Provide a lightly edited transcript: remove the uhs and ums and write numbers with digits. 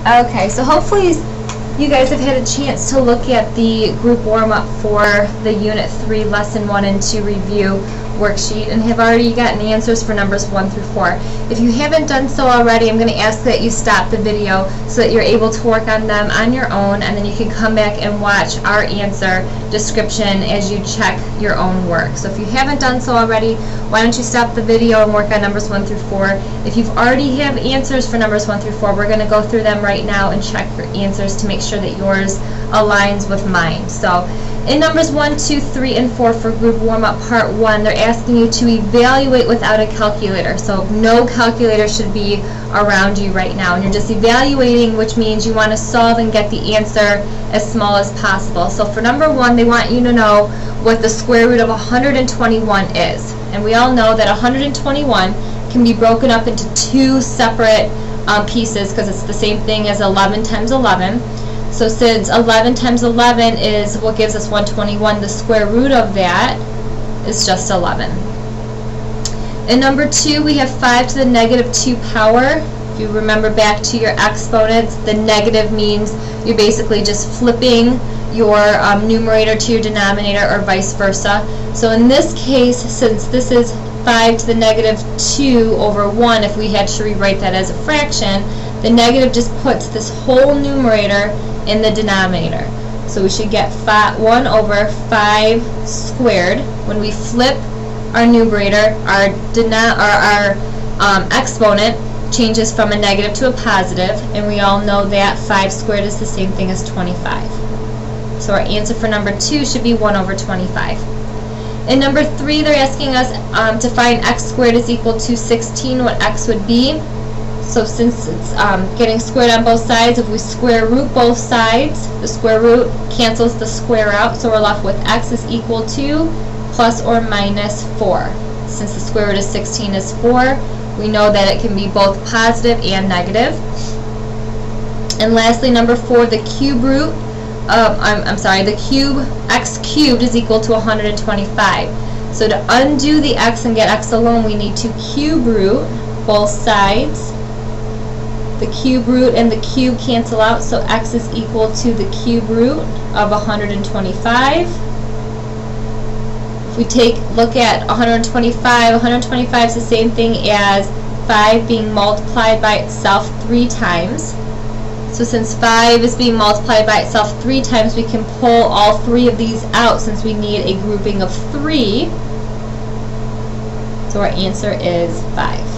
Okay, so hopefully you guys have had a chance to look at the group warm-up for the Unit 3 Lesson 1 and 2 review worksheet and have already gotten answers for numbers 1 through 4. If you haven't done so already, I'm going to ask that you stop the video so that you're able to work on them on your own, and then you can come back and watch our answer description as you check your own work. So if you haven't done so already, why don't you stop the video and work on numbers 1 through 4. If you've already have answers for numbers 1 through 4, we're going to go through them right now and check your answers to make sure that yours aligns with mine. So in numbers 1, 2, 3, and 4 for group warm-up part 1, they're asking you to evaluate without a calculator. So no calculator should be around you right now. And you're just evaluating, which means you want to solve and get the answer as small as possible. So for number 1, they want you to know what the square root of 121 is. And we all know that 121 can be broken up into two separate pieces because it's the same thing as 11 times 11. So since 11 times 11 is what gives us 121, the square root of that is just 11. In number 2, we have 5 to the negative 2 power. If you remember back to your exponents, the negative means you're basically just flipping your numerator to your denominator or vice versa. So in this case, since this is 5 to the negative 2 over 1, if we had to rewrite that as a fraction, the negative just puts this whole numerator in the denominator. So we should get 1 over 5 squared. When we flip our numerator, our exponent changes from a negative to a positive, and we all know that 5 squared is the same thing as 25. So our answer for number 2 should be 1 over 25. In number 3, they're asking us to find x squared is equal to 16, what x would be. So since it's getting squared on both sides, if we square root both sides, the square root cancels the square out, so we're left with x is equal to plus or minus 4. Since the square root of 16 is 4, we know that it can be both positive and negative. And lastly, number 4, the cube root, the cube, x cubed is equal to 125. So to undo the x and get x alone, we need to cube root both sides. The cube root and the cube cancel out, so x is equal to the cube root of 125. If we look at 125 is the same thing as 5 being multiplied by itself 3 times. So since 5 is being multiplied by itself 3 times, we can pull all 3 of these out since we need a grouping of 3. So our answer is 5.